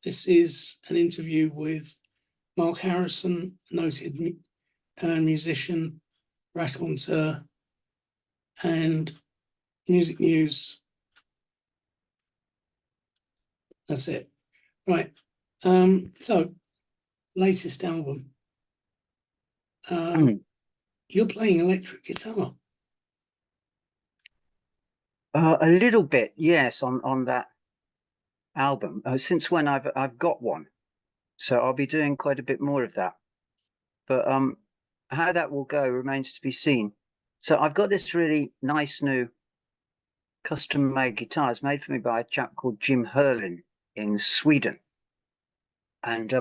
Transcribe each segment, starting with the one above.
This is an interview with Mark Harrison, noted musician, raconteur, and music news. That's it. Right. So, latest album. You're playing electric guitar. A little bit, yes, on that album. Since when I've got one, so I'll be doing quite a bit more of that. But how that will go remains to be seen. So I've got this really nice new custom-made guitar. It's made for me by a chap called Jim Herlin in Sweden, and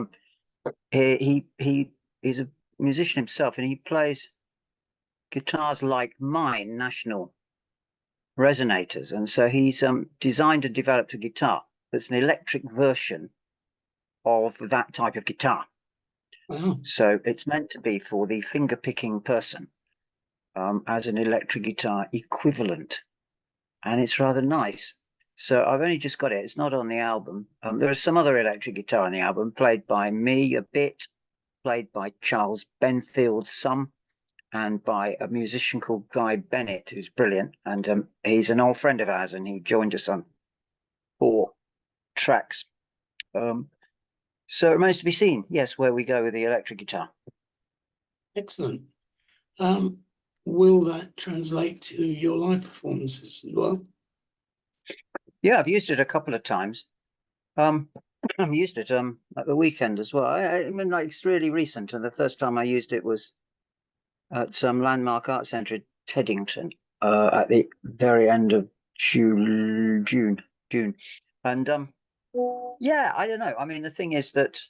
he's a musician himself, and he plays guitars like mine, National resonators, and so he's designed and developed a guitar that's an electric version of that type of guitar. Wow. So it's meant to be for the finger picking person as an electric guitar equivalent, and it's rather nice. So I've only just got it. It's not on the album. There is some other electric guitar on the album, played by me a bit, played by Charles Benfield some, and by a musician called Guy Bennett, who's brilliant. And he's an old friend of ours, and he joined us on 4 tracks. So it remains to be seen, yes, where we go with the electric guitar. Excellent. Will that translate to your live performances as well? Yeah, I've used it a couple of times. I've used it at the weekend as well. I mean, like, it's really recent, and the first time I used it was at some Landmark Art Centre at Teddington at the very end of June. And yeah, I don't know. I mean, the thing is that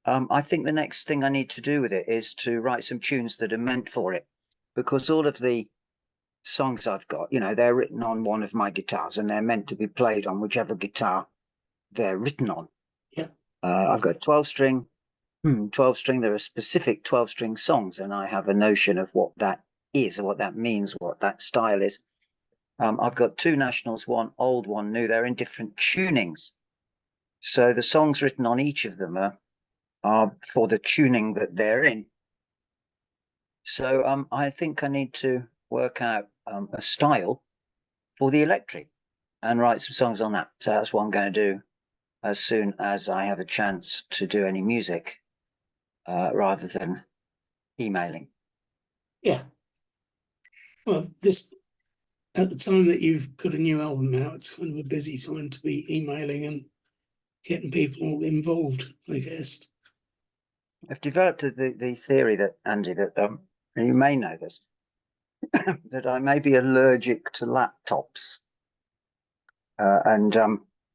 I think the next thing I need to do with it is to write some tunes that are meant for it, because all of the songs I've got, you know, they're written on one of my guitars, and they're meant to be played on whichever guitar they're written on. Yeah. I've got 12-string. 12-string, there are specific 12-string songs, and I have a notion of what that is, or what that means, what that style is. I've got 2 Nationals, one old, one new. They're in different tunings. So the songs written on each of them are for the tuning that they're in. So I think I need to work out a style for the electric and write some songs on that. So that's what I'm going to do as soon as I have a chance to do any music. Rather than emailing. Yeah. Well, at the time that you've got a new album out, it's kind of a busy time to be emailing and getting people involved, I guess. I've developed the theory that, Andy, that you may know this, that I may be allergic to laptops. And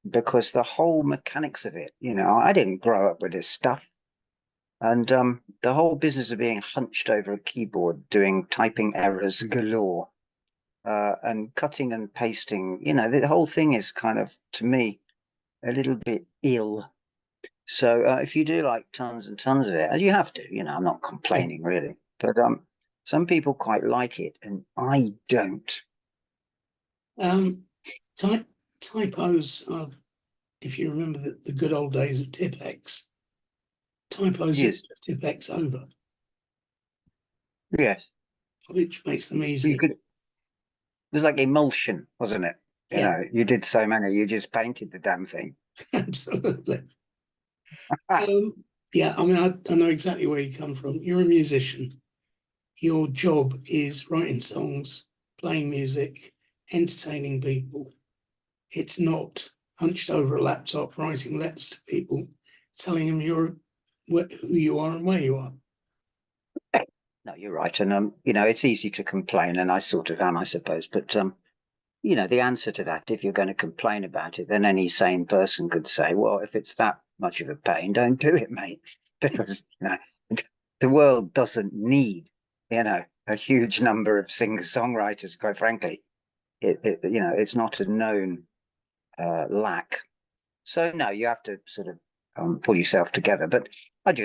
because the whole mechanics of it, you know, I didn't grow up with this stuff. And the whole business of being hunched over a keyboard, doing typing errors galore, and cutting and pasting, you know, the whole thing is kind of, to me, a little bit ill. So if you do like tons and tons of it, as you have to, you know, I'm not complaining really, but some people quite like it, and I don't. Typos are, if you remember the good old days of Tipex, typos Yes. are Tipex over. Yes. Which makes them easy. It was like emulsion, wasn't it? You know, you did so many, you just painted the damn thing. Absolutely. Yeah, I mean, I know exactly where you come from. You're a musician. Your job is writing songs, playing music, entertaining people. It's not hunched over a laptop writing letters to people, telling them who you are and where you are. No, you're right. And, you know, it's easy to complain, and I sort of am, I suppose. But, you know, the answer to that, if you're going to complain about it, then any sane person could say, well, if it's that much of a pain, don't do it, mate. Because, you know, the world doesn't need, you know, a huge number of singer-songwriters, quite frankly. You know, it's not a known lack. So, no, you have to sort of pull yourself together. But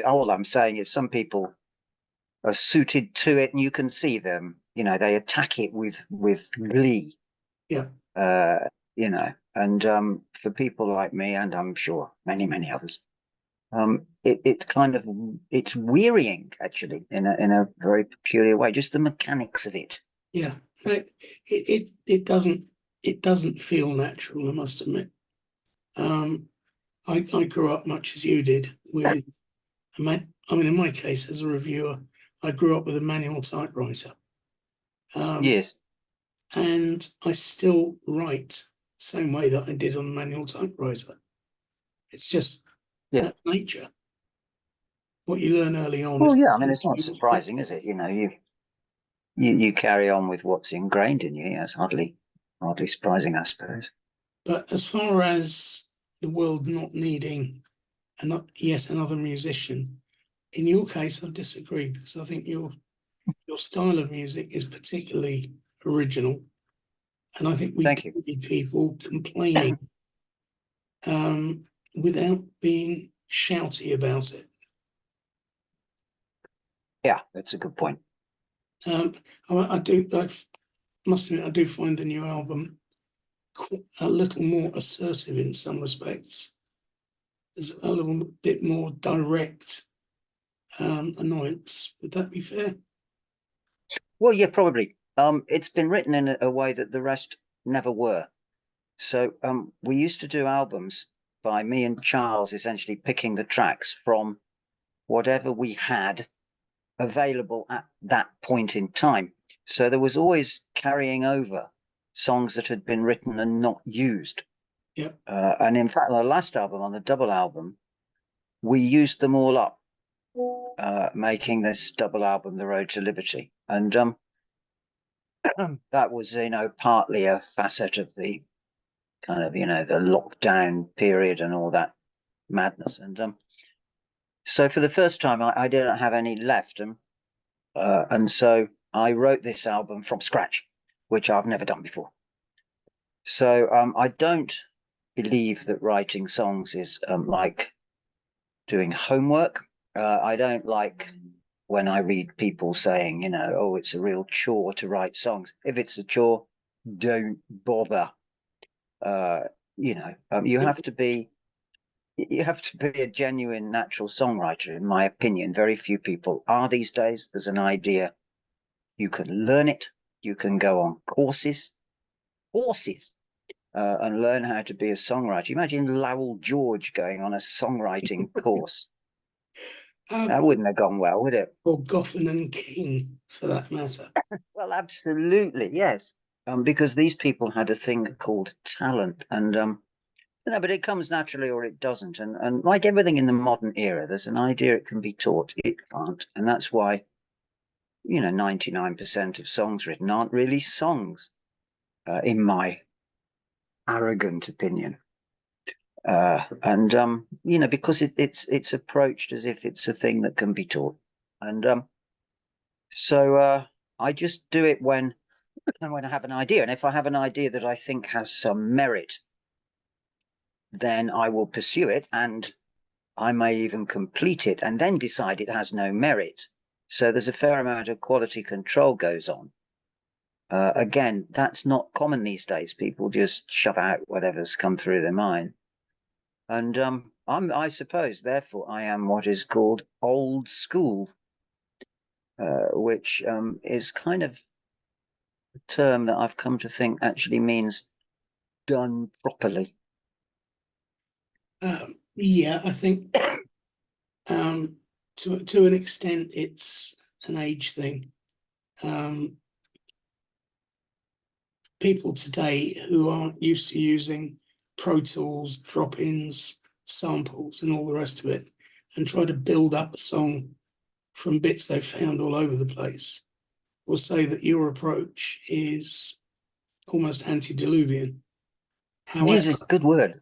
all I'm saying is some people are suited to it, and you can see them, you know, they attack it with glee. Yeah. You know, And for people like me, and I'm sure many others, it kind of, it's wearying actually in a very peculiar way, just the mechanics of it. Yeah, it doesn't feel natural, I must admit. I grew up much as you did with I mean, in my case, as a reviewer, I grew up with a manual typewriter. Yes. And I still write the same way that I did on a manual typewriter. It's just Yeah. that's nature. What you learn early on Well, is yeah, I mean, it's not surprising, is it? You know, you carry on with what's ingrained in you. Yeah, it's hardly surprising, I suppose. But as far as the world not needing another musician, in your case, I disagree because I think your style of music is particularly original, and I think we Thank do you. need people complaining without being shouty about it. Yeah, that's a good point. I must admit, I do find the new album a little more assertive in some respects. There's a little bit more direct annoyance. Would that be fair? Well, yeah, probably. It's been written in a way that the rest never were. So we used to do albums by me and Charles essentially picking the tracks from whatever we had available at that point in time. So there was always carrying over songs that had been written and not used. Yep. And in fact, on the last album, on the double album, we used them all up, making this double album, The Road to Liberty. And that was, partly a facet of the kind of, the lockdown period and all that madness. And so for the first time, I didn't have any left. And so I wrote this album from scratch, which I've never done before. So I don't believe that writing songs is like doing homework. I don't like when I read people saying, oh, it's a real chore to write songs. If it's a chore, don't bother. You have to be a genuine natural songwriter, in my opinion. Very few people are these days. There's an idea. You can learn it. You can go on courses, and learn how to be a songwriter. Imagine Lowell George going on a songwriting course. That wouldn't have gone well, would it? Or Goffin and King, for that matter. Well, absolutely, yes. Because these people had a thing called talent, and but it comes naturally or it doesn't. And like everything in the modern era, there's an idea it can be taught, it can't, and that's why 99% of songs written aren't really songs, in my arrogant opinion. Because it's approached as if it's a thing that can be taught. And so I just do it when I have an idea. And if I have an idea that I think has some merit, then I will pursue it, and I may even complete it and then decide it has no merit. So there's a fair amount of quality control goes on. Again, that's not common these days. People just shove out whatever's come through their mind. And I suppose, therefore, I am what is called old school, which is kind of a term that I've come to think actually means done properly. Yeah, I think to an extent it's an age thing. People today who aren't used to using Pro Tools, drop-ins, samples, and all the rest of it, and try to build up a song from bits they've found all over the place, will say that your approach is almost antediluvian. It is a good word.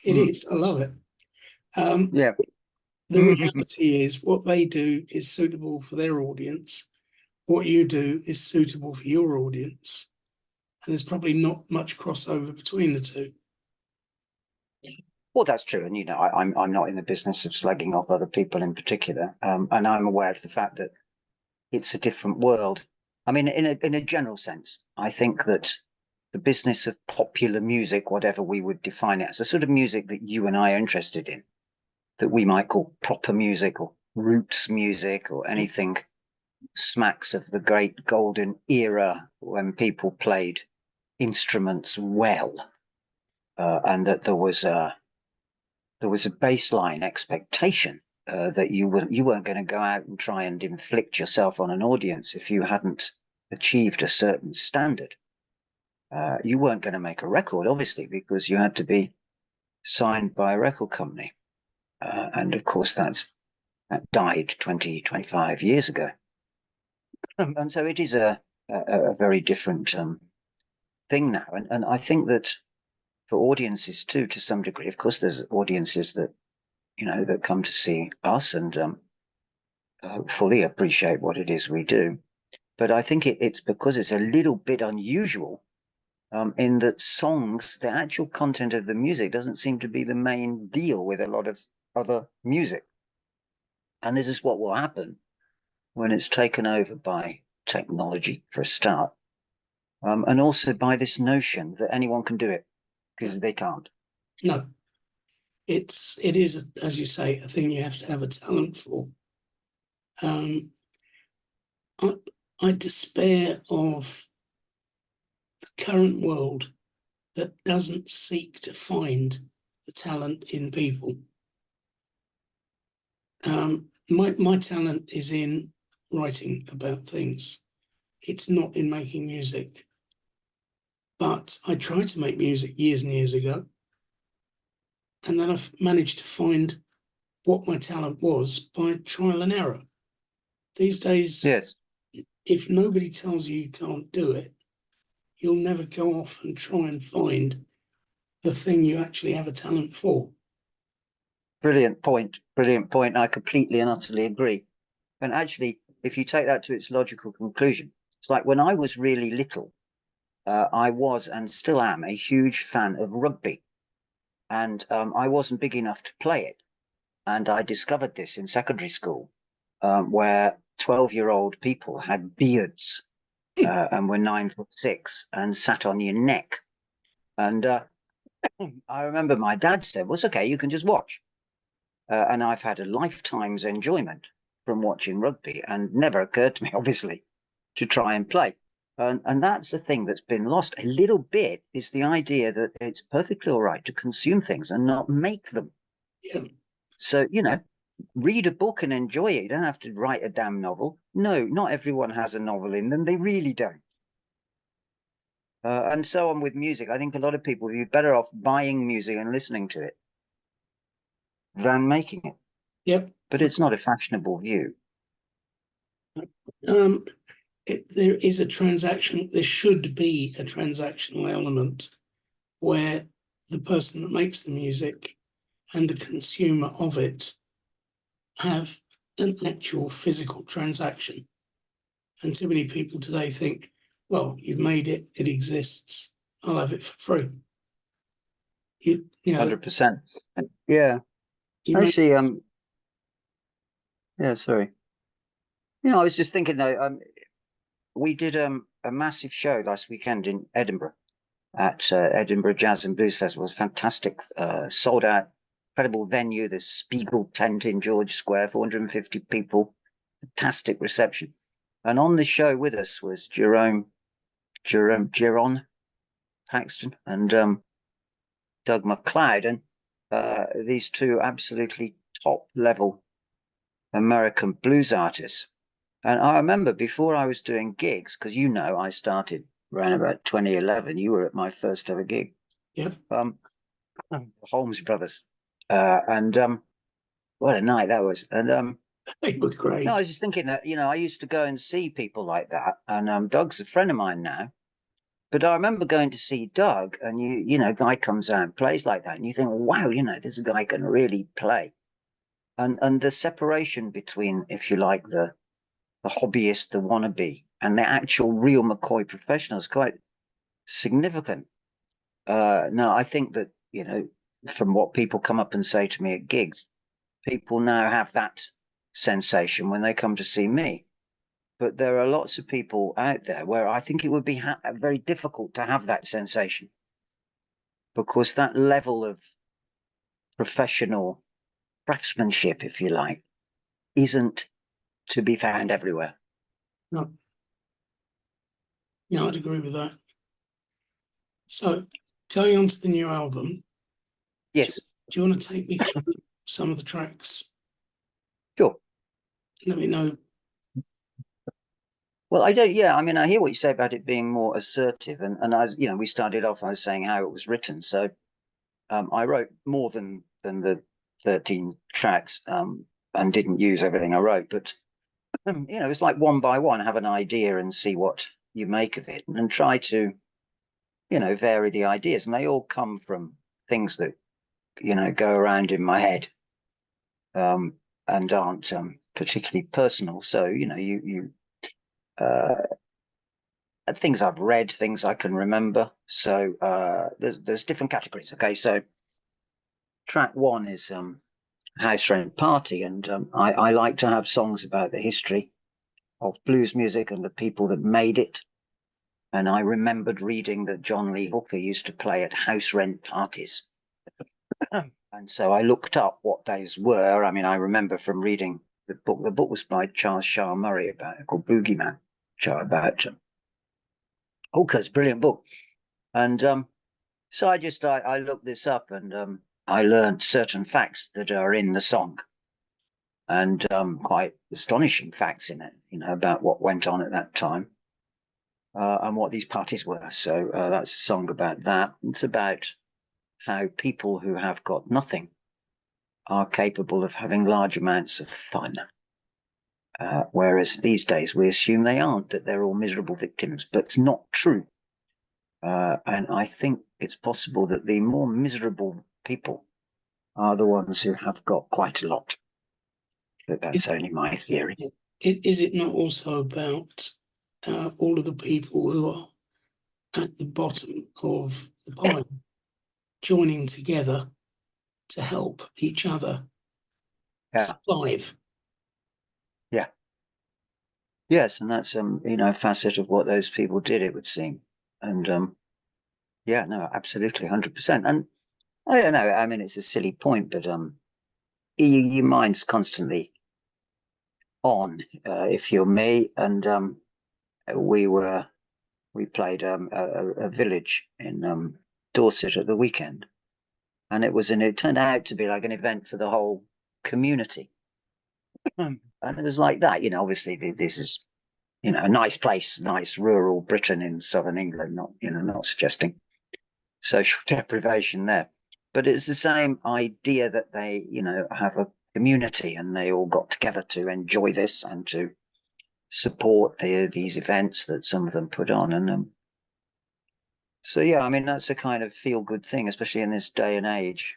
It is. I love it. Yeah. The reality is what they do is suitable for their audience. What you do is suitable for your audience. And there's probably not much crossover between the two. Well, that's true. And, I'm not in the business of slagging off other people in particular. And I'm aware of the fact that it's a different world. I mean, in a general sense, I think that the business of popular music, whatever we would define it as, the sort of music that you and I are interested in, that we might call proper music or roots music or anything smacks of the great golden era when people played instruments well, and that there was a baseline expectation that you weren't going to go out and try and inflict yourself on an audience if you hadn't achieved a certain standard. You weren't going to make a record, obviously, because you had to be signed by a record company. And of course, that died 20, 25 years ago. And so it is a very different thing now. And I think that for audiences too, to some degree, of course, there's audiences that, that come to see us and fully appreciate what it is we do. But I think it's because it's a little bit unusual in that songs, the actual content of the music doesn't seem to be the main deal with a lot of other music. And this is what will happen when it's taken over by technology, for a start, and also by this notion that anyone can do it, because they can't. No, it is, as you say, a thing you have to have a talent for. I despair of the current world that doesn't seek to find the talent in people. My talent is in writing about things. It's not in making music. But I tried to make music years and years ago, and then I've managed to find what my talent was by trial and error. These days, yes, if nobody tells you you can't do it, you'll never go off and try and find the thing you actually have a talent for. Brilliant point. Brilliant point. I completely and utterly agree. And actually, if you take that to its logical conclusion, it's like when I was really little, I was and still am a huge fan of rugby. And I wasn't big enough to play it. And I discovered this in secondary school, where 12-year-old people had beards and were 9'6" and sat on your neck. And I remember my dad said, well, it's okay, you can just watch. And I've had a lifetime's enjoyment from watching rugby, and never occurred to me, obviously, to try and play. And that's the thing that's been lost a little bit, is the idea that it's perfectly all right to consume things and not make them. Yeah. So, read a book and enjoy it. You don't have to write a damn novel. No, not everyone has a novel in them. They really don't. And so on with music. I think a lot of people would be better off buying music and listening to it than making it. Yep. But it's not a fashionable view. There is a transaction. There should be a transactional element where the person that makes the music and the consumer of it have an actual physical transaction. And too many people today think, well, you've made it, it exists, I'll have it for free. You know, 100%. Yeah. Actually, yeah, sorry. I was just thinking though, we did a massive show last weekend in Edinburgh at Edinburgh Jazz and Blues Festival. It was fantastic, sold out, incredible venue, the Spiegel tent in George Square, 450 people, fantastic reception. And on the show with us was Jeron Paxton and Doug McLeod, and these two absolutely top level American blues artists. And I remember before I was doing gigs, because I started around about 2011. You were at my first ever gig. Yep. Holmes Brothers. And what a night that was. And it was great. no, I was just thinking that, I used to go and see people like that. And Doug's a friend of mine now. But I remember going to see Doug, and guy comes out and plays like that, and you think, wow, this guy can really play. And the separation between, if you like, the hobbyist, the wannabe, and the actual real McCoy professional is quite significant. Now, I think that, from what people come up and say to me at gigs, people now have that sensation when they come to see me. but there are lots of people out there where I think it would be very difficult to have that sensation, because that level of professional craftsmanship, if you like, isn't to be found everywhere. No. Yeah, I'd agree with that. So, going on to the new album, Yes, do you want to take me through some of the tracks? sure. Let me know. Well, I don't. Yeah, I mean, I hear what you say about it being more assertive, and I, we started off. I was saying how it was written. So, I wrote more than the 13 tracks, and didn't use everything I wrote. But it's like one by one, have an idea and see what you make of it, and try to, vary the ideas. And they all come from things that go around in my head, and aren't particularly personal. So, uh, things I've read, things I can remember. So there's different categories. Okay, so track one is House Rent Party, and I like to have songs about the history of blues music and the people that made it. And I remembered reading that John Lee Hooker used to play at house rent parties. And so I looked up what those were. I mean, I remember from reading the book. The book was by Charles Shaar Murray called Boogeyman, about Hooker's brilliant book. And so I looked this up, and I learned certain facts that are in the song, and quite astonishing facts in it, about what went on at that time, and what these parties were. So that's a song about that. It's about how people who have got nothing are capable of having large amounts of fun. Whereas these days we assume they aren't, that they're all miserable victims, but it's not true. And I think it's possible that the more miserable people are the ones who have got quite a lot. But that's only my theory. Is it not also about all of the people who are at the bottom of the pile joining together to help each other survive? Yeah. Yes, and that's a facet of what those people did, it would seem. And yeah, no, absolutely, 100%. And I don't know. I mean, it's a silly point, but your mind's constantly on. If you're me, and we played a village in Dorset at the weekend, and it turned out to be like an event for the whole community, and it was like that. Obviously this is a nice place, nice rural Britain in southern England. Not suggesting social deprivation there, but it's the same idea that they have a community and they all got together to enjoy this and to support these events that some of them put on. And so yeah, I mean, that's a kind of feel good thing, especially in this day and age.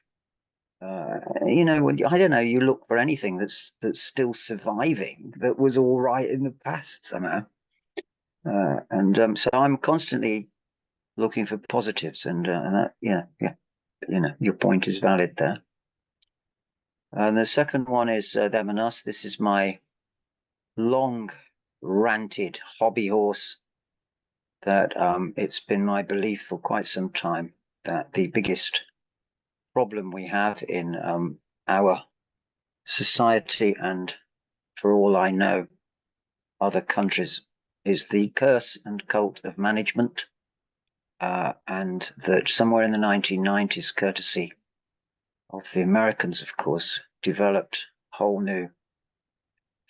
I don't know, you look for anything that's still surviving that was all right in the past somehow. And so I'm constantly looking for positives, and that, yeah, your point is valid there. And the second one is Them and Us. This is my long ranted hobby horse that it's been my belief for quite some time that the biggest problem we have in our society, and for all I know, other countries, is the curse and cult of management. And that somewhere in the 1990s, courtesy of the Americans, of course, developed whole new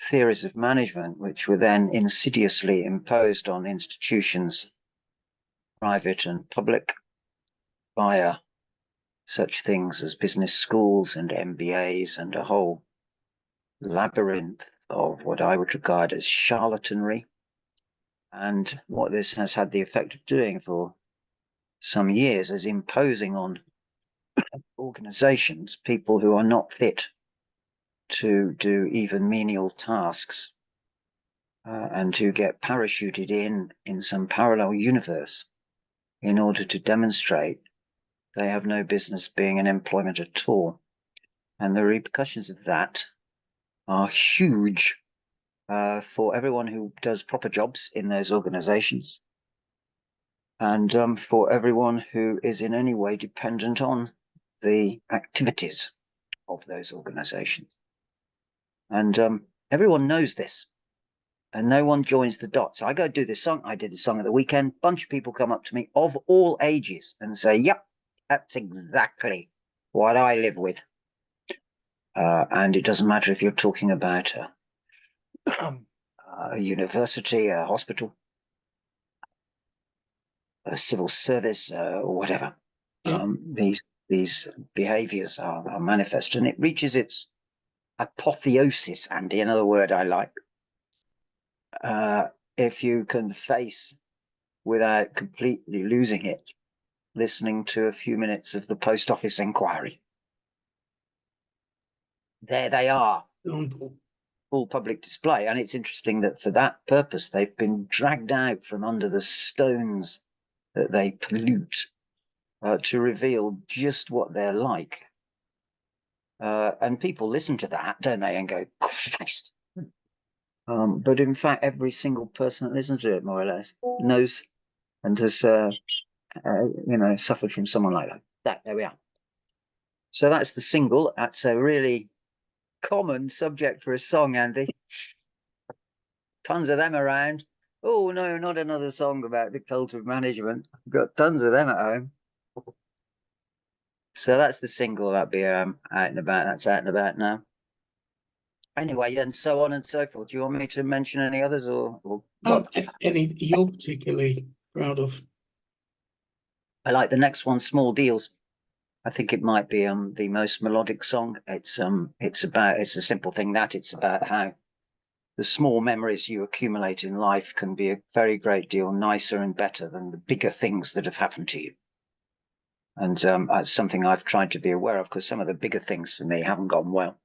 theories of management, which were then insidiously imposed on institutions, private and public, via such things as business schools and MBAs and a whole labyrinth of what I would regard as charlatanry. And what this has had the effect of doing for some years is imposing on organizations people who are not fit to do even menial tasks, and who get parachuted in some parallel universe in order to demonstrate they have no business being in employment at all. And the repercussions of that are huge. for everyone who does proper jobs in those organizations, and for everyone who is in any way dependent on the activities of those organizations. And everyone knows this, and no one joins the dots. I go do this song. I did the song at the weekend. Bunch of people come up to me of all ages and say, yep, that's exactly what I live with. And it doesn't matter if you're talking about a university, a hospital, a civil service, or whatever. Yeah. These behaviors are manifest, and it reaches its apotheosis, Andy, another word I like, if you can face, without completely losing it, listening to a few minutes of the Post Office Inquiry. There they are, full public display. And it's interesting that for that purpose, they've been dragged out from under the stones that they pollute to reveal just what they're like. And people listen to that, don't they, and go, Christ. But in fact, every single person that listens to it, more or less, knows and has, suffered from someone like that. There we are. So that's the single. That's a really common subject for a song, Andy. Tons of them around. Oh no, not another song about the cult of management. I've got tons of them at home. So that's the single. That'll be out and about. That's out and about now. Anyway, and so on and so forth. Do you want me to mention any others, or any you're particularly proud of? I like the next one, Small Deals. I think it might be the most melodic song. It's a simple thing that it's about how the small memories you accumulate in life can be a very great deal nicer and better than the bigger things that have happened to you. And that's something I've tried to be aware of, because some of the bigger things for me haven't gone well,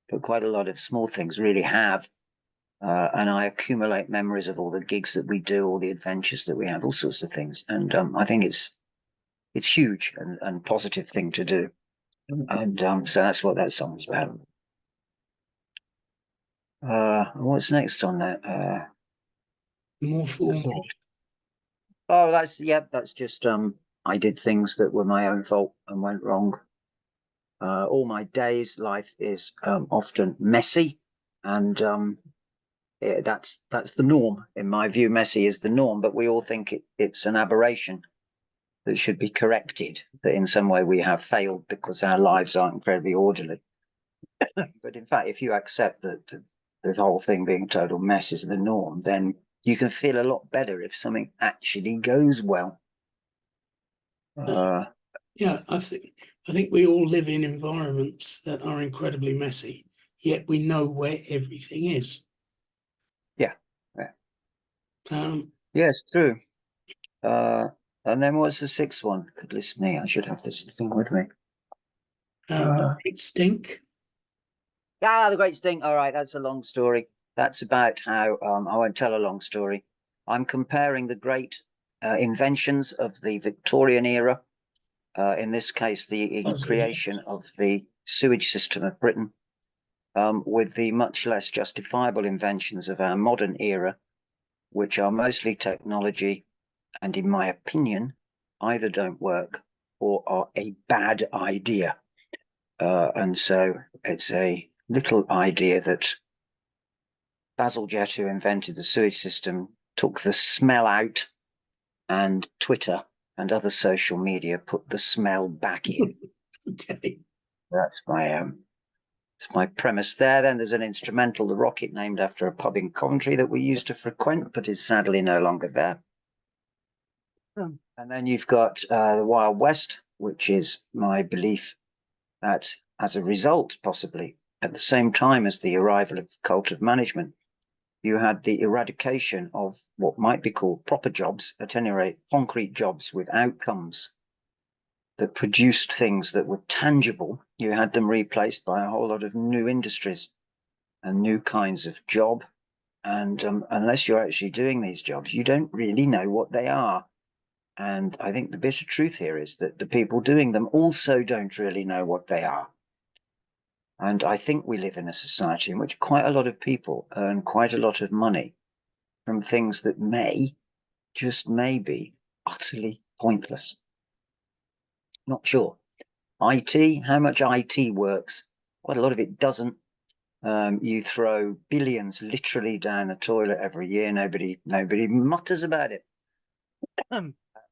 but quite a lot of small things really have. And I accumulate memories of all the gigs that we do, all the adventures that we have, all sorts of things. And I think it's huge and positive thing to do. And so that's what that song's about. What's next on that? More formal. Oh, that's just I did things that were my own fault and went wrong. All my days, life is often messy, and that's the norm in my view. Messy is the norm, but we all think it's an aberration that should be corrected, that in some way we have failed because our lives aren't incredibly orderly. But in fact, if you accept that the whole thing being total mess is the norm, then you can feel a lot better if something actually goes well. Yeah, I think we all live in environments that are incredibly messy, yet we know where everything is. Yeah. Yes, true. And then what's the sixth one? Goodness me, I should have this thing with me. Great Stink. The Great Stink. All right, that's a long story. That's about how I won't tell a long story. I'm comparing the great inventions of the Victorian era, in this case, the creation of the sewage system of Britain, with the much less justifiable inventions of our modern era, which are mostly technology, and in my opinion, either don't work or are a bad idea. And so it's a little idea that Bazalgette, who invented the sewage system, took the smell out, and Twitter and other social media put the smell back in. Okay. That's my premise there. Then there's an instrumental, The Rocket, named after a pub in Coventry that we used to frequent, but is sadly no longer there. And then you've got The Wild West, which is my belief that as a result, possibly at the same time as the arrival of the cult of management, you had the eradication of what might be called proper jobs, at any rate, concrete jobs with outcomes that produced things that were tangible. You had them replaced by a whole lot of new industries and new kinds of job. And unless you're actually doing these jobs, you don't really know what they are. And I think the bitter truth here is that the people doing them also don't really know what they are. And I think we live in a society in which quite a lot of people earn quite a lot of money from things that may, just may be utterly pointless. Not sure. IT, how much IT works? Quite a lot of it doesn't. You throw billions literally down the toilet every year. Nobody mutters about it.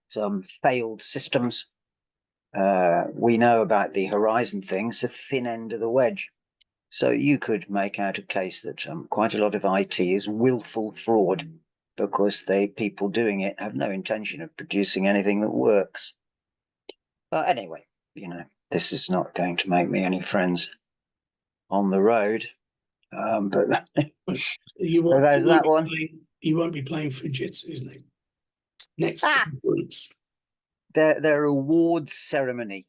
Some failed systems. We know about the Horizon thing. It's a thin end of the wedge. So you could make out a case that quite a lot of IT is willful fraud because people doing it have no intention of producing anything that works. But anyway, this is not going to make me any friends on the road. But You so won't, there's that one. You won't be playing Fujitsu, isn't it? Next conference. Their awards ceremony.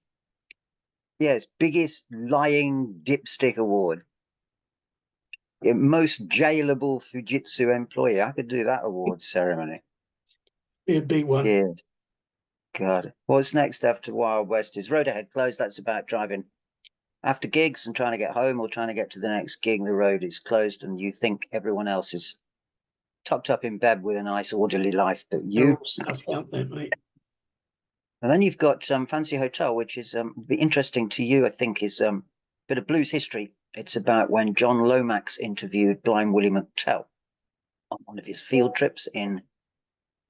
Yes, biggest lying dipstick award. Most jailable Fujitsu employee. I could do that awards ceremony. Be a big one. Yeah. God. What's next after Wild West is Road Ahead Closed. That's about driving after gigs and trying to get home or trying to get to the next gig. The road is closed and you think everyone else is tucked up in bed with a nice orderly life, but you. Stuff out there, mate. And then you've got Fancy Hotel, which is be interesting to you, I think, is a bit of blues history. It's about when John Lomax interviewed Blind Willie McTell on one of his field trips in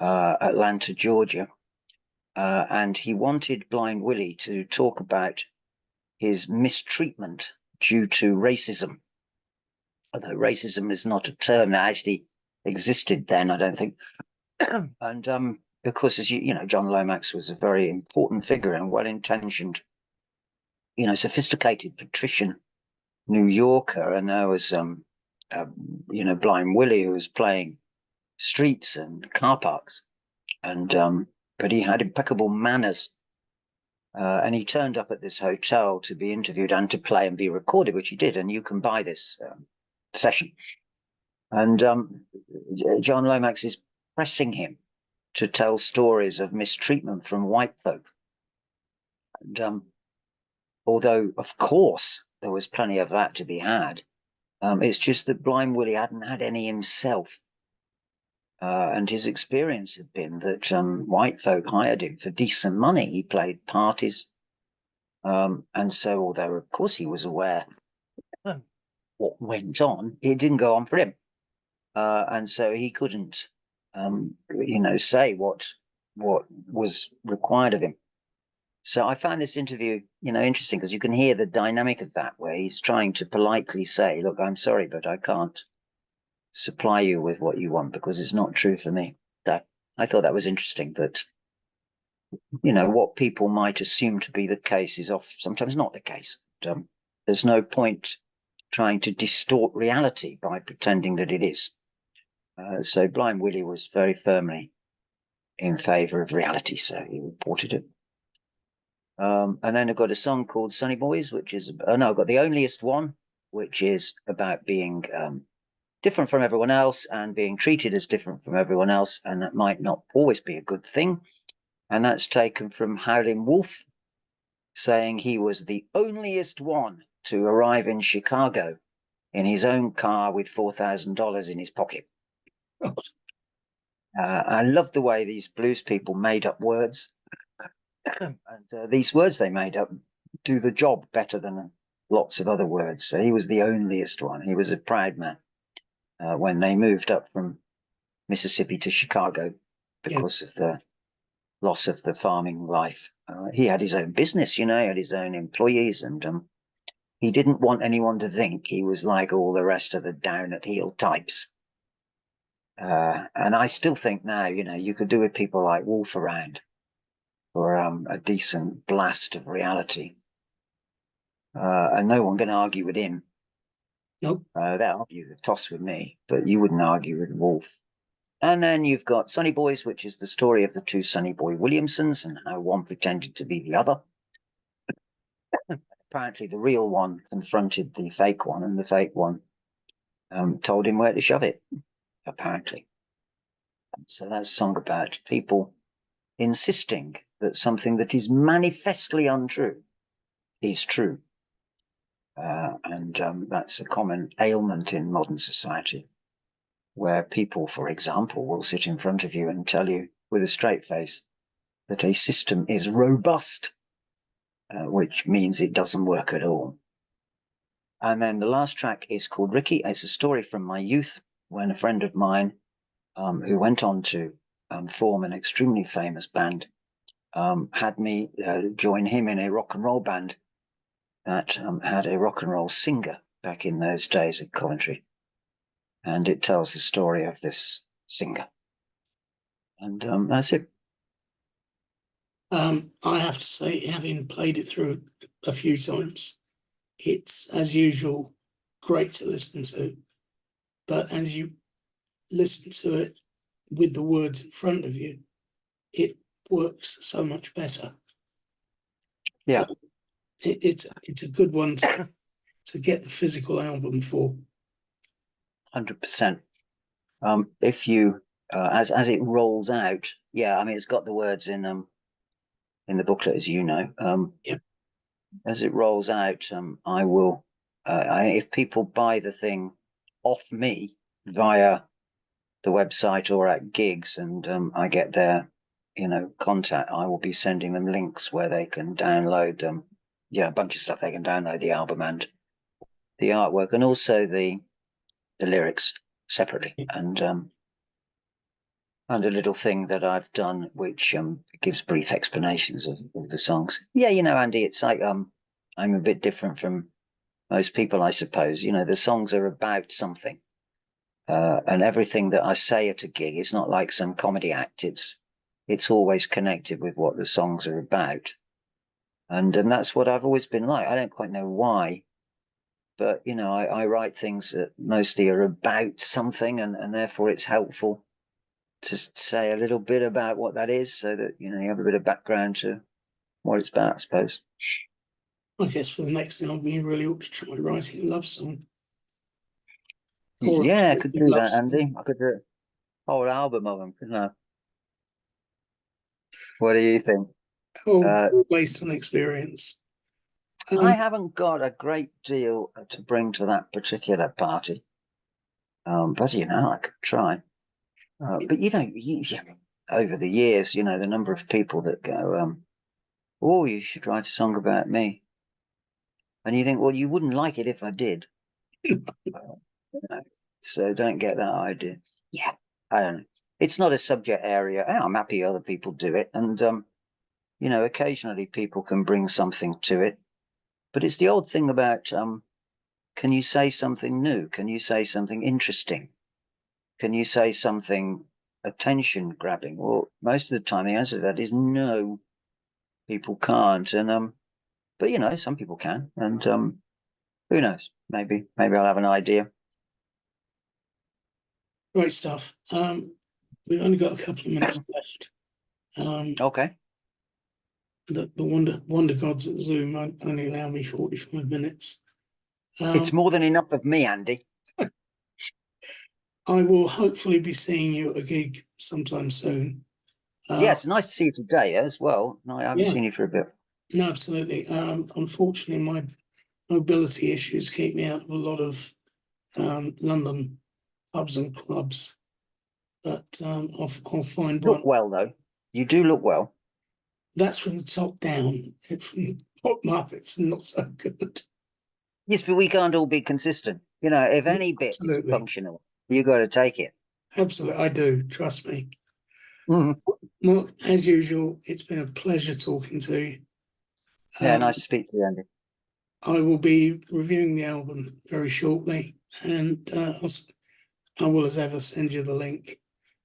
Atlanta, Georgia. And he wanted Blind Willie to talk about his mistreatment due to racism. Although racism is not a term that actually existed then, I don't think. And of course, as you know, John Lomax was a very important figure and well-intentioned, sophisticated patrician New Yorker. And there was, Blind Willie, who was playing streets and car parks. And but he had impeccable manners. And he turned up at this hotel to be interviewed and to play and be recorded, which he did. And you can buy this session. And John Lomax is pressing him to tell stories of mistreatment from white folk. And although, of course, there was plenty of that to be had, it's just that Blind Willie hadn't had any himself. And his experience had been that white folk hired him for decent money. He played parties. And so, although, of course, he was aware what went on, it didn't go on for him. And so he couldn't, say what was required of him. So I found this interview, interesting because you can hear the dynamic of that, where he's trying to politely say, look, I'm sorry, but I can't supply you with what you want because it's not true for me. I thought that was interesting that, what people might assume to be the case is sometimes not the case. There's no point trying to distort reality by pretending that it is. So Blind Willie was very firmly in favor of reality, so he reported it. And then I've got a song called Sunny Boys, which is, I've got The Onlyest One, which is about being different from everyone else and being treated as different from everyone else. And that might not always be a good thing. And that's taken from Howlin' Wolf, saying he was the onlyest one to arrive in Chicago in his own car with $4,000 in his pocket. I love the way these blues people made up words. And these words they made up do the job better than lots of other words. So he was the onlyest one. He was a proud man when they moved up from Mississippi to Chicago because of the loss of the farming life. He had his own business, he had his own employees, and he didn't want anyone to think he was like all the rest of the down at heel types. And I still think now, you could do with people like Wolf around for a decent blast of reality. And no one can argue with him. Nope. They'll argue the toss with me, but you wouldn't argue with Wolf. And then you've got Sunny Boys, which is the story of the two Sonny Boy Williamsons and how one pretended to be the other. Apparently the real one confronted the fake one, and the fake one told him where to shove it, apparently. So that's a song about people insisting that something that is manifestly untrue is true. And that's a common ailment in modern society, where people, for example, will sit in front of you and tell you with a straight face that a system is robust, which means it doesn't work at all. And then the last track is called Ricky. It's a story from my youth when a friend of mine who went on to form an extremely famous band had me join him in a rock and roll band that had a rock and roll singer back in those days at Coventry. And it tells the story of this singer. And that's it. I have to say, having played it through a few times, it's, as usual, great to listen to. But as you listen to it with the words in front of you, it works so much better. Yeah. So it's a good one to get the physical album for. 100%. If you, as it rolls out, yeah, I mean, it's got the words in the booklet, as you know. Yeah. As it rolls out, I will, if people buy the thing off me via the website or at gigs, and I get their, contact, I will be sending them links where they can download, a bunch of stuff. They can download the album and the artwork, and also the lyrics separately, and a little thing that I've done which gives brief explanations of the songs. Yeah, Andy, it's like I'm a bit different from most people, I suppose. The songs are about something, and everything that I say at a gig is not like some comedy act. It's always connected with what the songs are about, and that's what I've always been like. I don't quite know why, but I write things that mostly are about something, and therefore it's helpful to say a little bit about what that is, so that you have a bit of background to what it's about, I suppose. I guess for the next album, you really ought to try writing a love song. Yeah, I could do that, song. Andy. I could do a whole album of them, couldn't I? What do you think? All based on experience. I haven't got a great deal to bring to that particular party, but I could try. But over the years, the number of people that go, "Oh, you should write a song about me," and you think, "Well, you wouldn't like it if I did." So don't get that idea. Yeah, I don't know. It's not a subject area. I'm happy other people do it, and occasionally people can bring something to it. But it's the old thing about can you say something new? Can you say something interesting? Can you say something attention grabbing? Well, most of the time the answer to that is no. People can't, and but some people can, and who knows? Maybe I'll have an idea. Great stuff. We've only got a couple of minutes left. Okay. The wonder gods at Zoom only allow me 45 minutes. It's more than enough of me, Andy. I will hopefully be seeing you at a gig sometime soon. Yeah, it's nice to see you today as well. No, I haven't seen you for a bit. No, absolutely. Unfortunately, my mobility issues keep me out of a lot of London pubs and clubs. But I'll find one. Look well, though. You do look well. That's from the top down. From the bottom up, it's not so good. Yes, but we can't all be consistent. If any bit is functional, you got to take it. Absolutely, I do. Trust me. Mm-hmm. Mark, as usual, it's been a pleasure talking to you. Yeah, nice to speak to you, Andy. I will be reviewing the album very shortly, and I will, as ever, send you the link.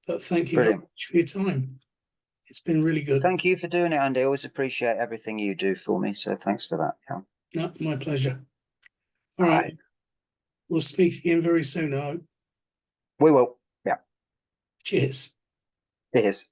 But thank you very much for your time. It's been really good. Thank you for doing it, Andy. I always appreciate everything you do for me. So thanks for that. Yeah. No, my pleasure. All right. We'll speak again very soon, I hope. We will. Yeah. Cheers. Cheers.